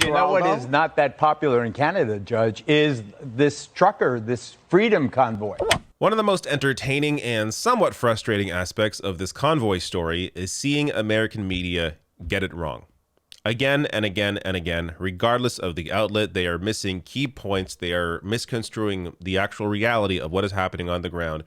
You know what is not that popular in Canada, Judge, is this trucker, this Freedom Convoy. One of the most entertaining and somewhat frustrating aspects of this convoy story is seeing American media get it wrong. Again and again and again, regardless of the outlet, they are missing key points. They are misconstruing the actual reality of what is happening on the ground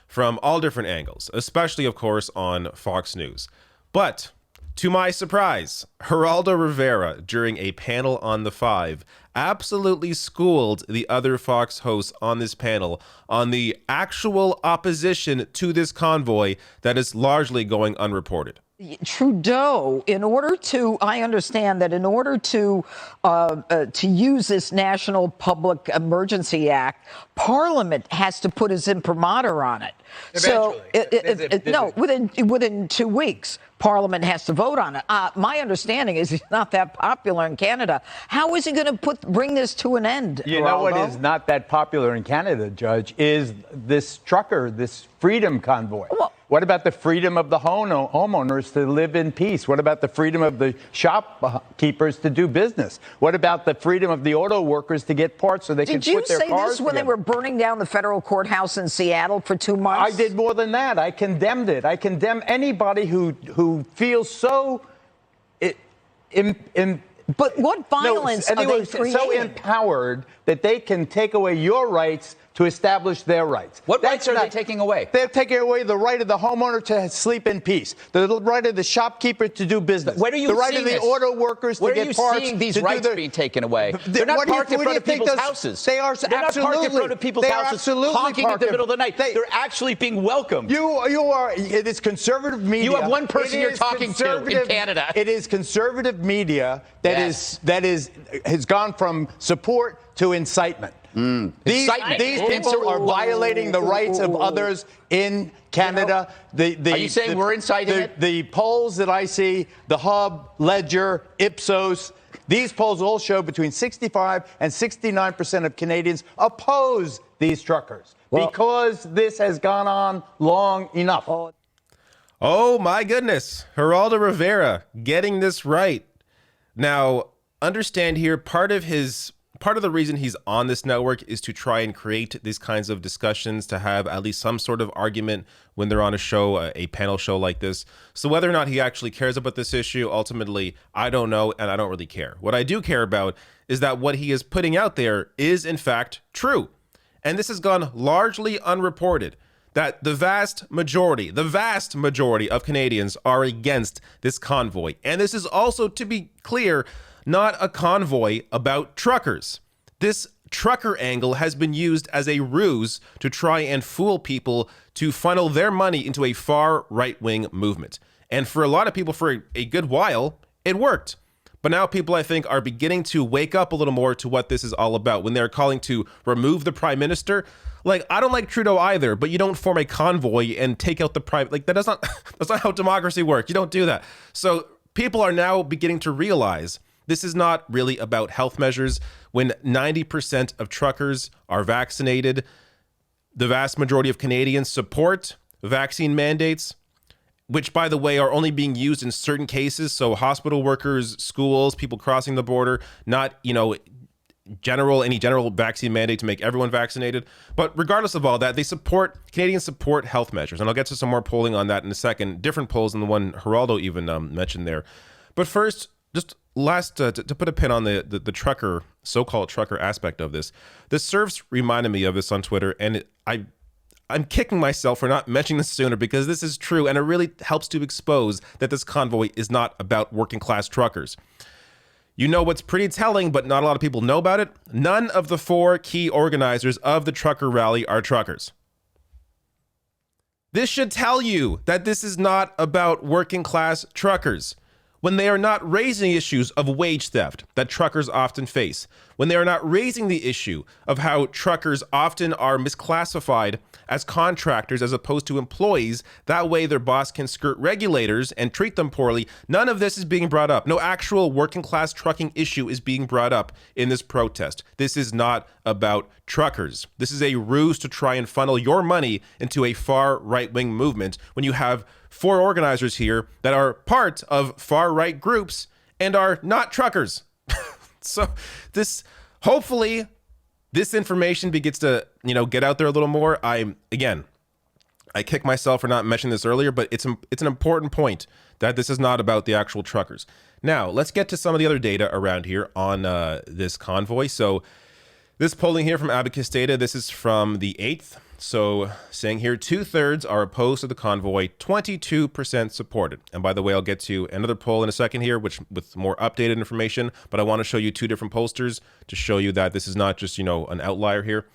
from all different angles, especially, of course, on Fox News. But to my surprise, Geraldo Rivera, during a panel on The Five, absolutely schooled the other Fox hosts on this panel on the actual opposition to this convoy that is largely going unreported. Trudeau, I understand that in order to use this National Public Emergency Act, Parliament has to put his imprimatur on it. Eventually. Within 2 weeks, Parliament has to vote on it. My understanding is he's not that popular in Canada. How is he going to bring this to an end? You know what is not that popular in Canada, Judge, is this trucker, this Freedom Convoy. Well, what about the freedom of the homeowners to live in peace? What about the freedom of the shopkeepers to do business? What about the freedom of the auto workers to get parts so they can put their cars together? Did you say this when they were burning down the federal courturhouse in Seattle for 2 months? I did more than that. I condemned it. I condemn anybody who feels so... But what violence are they creating? So empowered that they can take away your rights to establish their rights. What rights are they taking away? They're taking away the right of the homeowner to sleep in peace, the right of the shopkeeper to do business, Where are you the right of the this? auto workers to get parts. Where are you seeing these rights being taken away? They're not parked in front of people's houses. They are They're not parked in front of people's houses, honking at the middle of the night. They're actually being welcomed. You are. It is conservative media. You have one person you're talking to in Canada. It is conservative media that has gone from support to incitement. These people are violating the rights of others in Canada. Are you saying we're inciting it? The polls that I see, the Hub, Ledger, Ipsos, these polls all show between 65 and 69% of Canadians oppose these truckers because this has gone on long enough. Oh my goodness, Geraldo Rivera getting this right. Now, understand here, part of the reason he's on this network is to try and create these kinds of discussions, to have at least some sort of argument when they're on a show, a panel show like this. So whether or not he actually cares about this issue, ultimately, I don't know, and I don't really care. What I do care about is that what he is putting out there is, in fact, true. And this has gone largely unreported, that the vast majority of Canadians are against this convoy. And this is also, to be clear, not a convoy about truckers. This trucker angle has been used as a ruse to try and fool people to funnel their money into a far right-wing movement. And for a lot of people, for a good while, it worked. But now people, I think, are beginning to wake up a little more to what this is all about. When they're calling to remove the prime minister, like, I don't like Trudeau either, but you don't form a convoy and take out the prime. Like, that's not how democracy works. You don't do that. So people are now beginning to realize this is not really about health measures. When 90% of truckers are vaccinated, the vast majority of Canadians support vaccine mandates, which, by the way, are only being used in certain cases. So hospital workers, schools, people crossing the border, not, any general vaccine mandate to make everyone vaccinated. But regardless of all that, Canadians support health measures. And I'll get to some more polling on that in a second. Different polls than the one Geraldo even mentioned there. But first, just to put a pin on the trucker, so-called trucker aspect of this serves reminded me of this on Twitter, and I'm kicking myself for not mentioning this sooner, because this is true, and it really helps to expose that this convoy is not about working class truckers. You know what's pretty telling, but not a lot of people know about it? None of the 4 key organizers of the trucker rally are truckers. This should tell you that this is not about working class truckers. When they are not raising issues of wage theft that truckers often face, when they are not raising the issue of how truckers often are misclassified as contractors as opposed to employees, that way their boss can skirt regulators and treat them poorly, none of this is being brought up. No actual working class trucking issue is being brought up in this protest. This is not about truckers. This is a ruse to try and funnel your money into a far right-wing movement when you have 4 organizers here that are part of far right groups and are not truckers. So hopefully this information begins to, get out there a little more. I kick myself for not mentioning this earlier, but it's an important point that this is not about the actual truckers. Now, let's get to some of the other data around here on this convoy. So this polling here from Abacus Data, this is from the 8th. So saying here 2/3 are opposed to the convoy, 22% supported. And by the way, I'll get to another poll in a second here, which with more updated information, but I want to show you two different pollsters to show you that this is not just, an outlier here.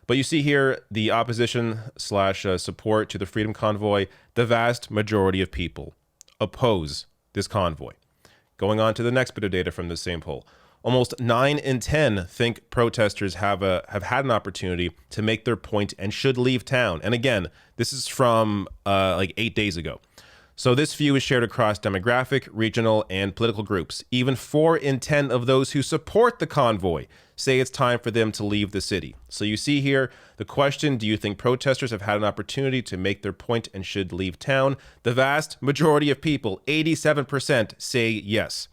But you see here the opposition / support to the Freedom Convoy. The vast majority of people oppose this convoy. Going on to the next bit of data from the same poll. Almost 9 in 10 think protesters have had an opportunity to make their point and should leave town. And again, this is from like 8 days ago. So this view is shared across demographic, regional, and political groups. Even 4 in 10 of those who support the convoy say it's time for them to leave the city. So you see here the question, do you think protesters have had an opportunity to make their point and should leave town? The vast majority of people, 87%, say yes.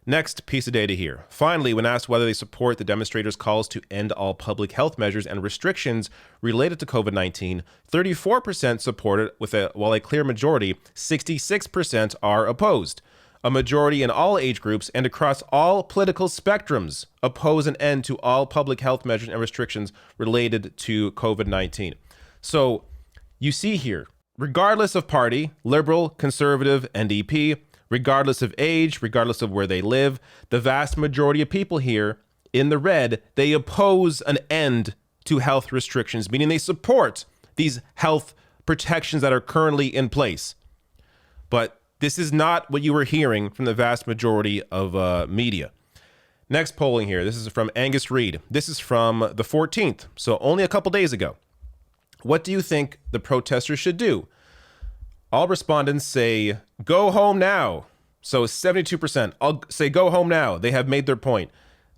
Next piece of data here. Finally, when asked whether they support the demonstrators' calls to end all public health measures and restrictions related to COVID-19, 34% support it, while a clear majority, 66%, are opposed. A majority in all age groups and across all political spectrums oppose an end to all public health measures and restrictions related to COVID-19. So you see here, regardless of party, liberal, conservative, NDP, regardless of age, regardless of where they live, the vast majority of people here in the red, they oppose an end to health restrictions, meaning they support these health protections that are currently in place. But this is not what you were hearing from the vast majority of media. Next polling here. This is from Angus Reid. This is from the 14th, so only a couple days ago. What do you think the protesters should do? All respondents say, go home now. So 72%. I'll say go home now. They have made their point.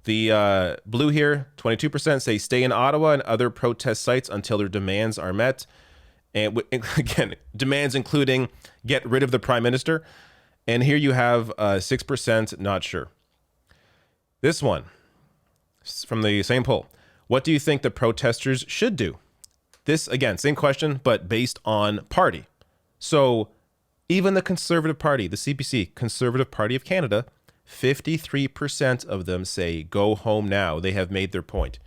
The blue here, 22%, say stay in Ottawa and other protest sites until their demands are met. And again, demands including get rid of the prime minister. And here you have 6% not sure. This one from the same poll. What do you think the protesters should do? This, again, same question, but based on party. So even the Conservative Party, the CPC, Conservative Party of Canada, 53% of them say go home now. They have made their point.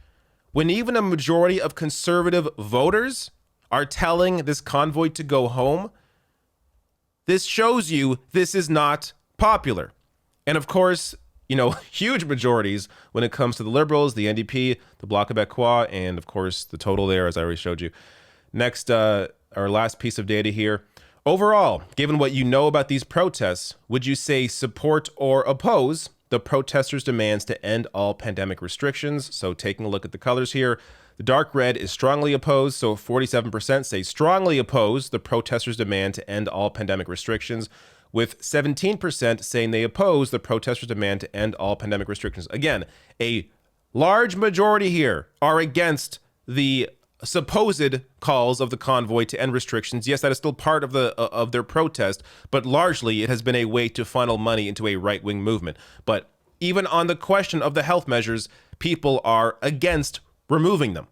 When even a majority of conservative voters are telling this convoy to go home, this shows you this is not popular. And of course, huge majorities when it comes to the Liberals, the NDP, the Bloc Québécois, and of course the total there, as I already showed you. Next, our last piece of data here. Overall, given what you know about these protests, would you say support or oppose the protesters' demands to end all pandemic restrictions? So taking a look at the colors here, the dark red is strongly opposed, so 47% say strongly oppose the protesters' demand to end all pandemic restrictions, with 17% saying they oppose the protesters' demand to end all pandemic restrictions. Again, a large majority here are against the supposed calls of the convoy to end restrictions. Yes, that is still part of their protest, but largely it has been a way to funnel money into a right-wing movement. But even on the question of the health measures, people are against removing them.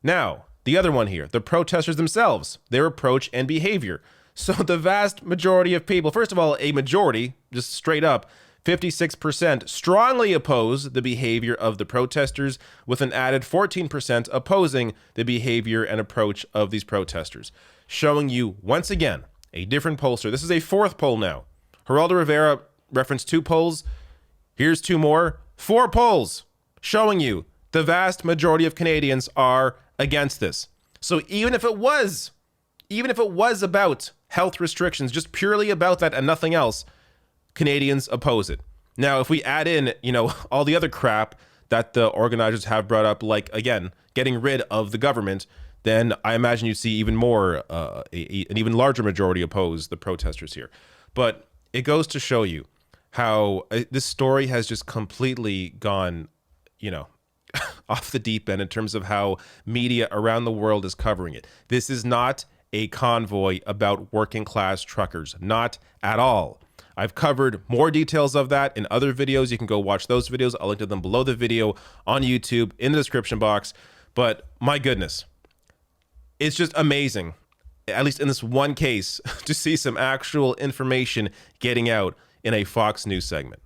Now, the other one here, the protesters themselves, their approach and behavior. So the vast majority of people, first of all, a majority, just straight up, 56% strongly oppose the behavior of the protesters, with an added 14% opposing the behavior and approach of these protesters. Showing you, once again, a different pollster. This is a fourth poll now. Geraldo Rivera referenced 2 polls. Here's 2 more. 4 polls showing you the vast majority of Canadians are against this. So even if it was about health restrictions, just purely about that and nothing else, Canadians oppose it. Now, if we add in, all the other crap that the organizers have brought up, like, again, getting rid of the government, then I imagine you see even more, an even larger majority oppose the protesters here. But it goes to show you how this story has just completely gone, off the deep end in terms of how media around the world is covering it. This is not a convoy about working class truckers, not at all. I've covered more details of that in other videos. You can go watch those videos. I'll link to them below the video on YouTube in the description box. But my goodness, it's just amazing, at least in this one case, to see some actual information getting out in a Fox News segment.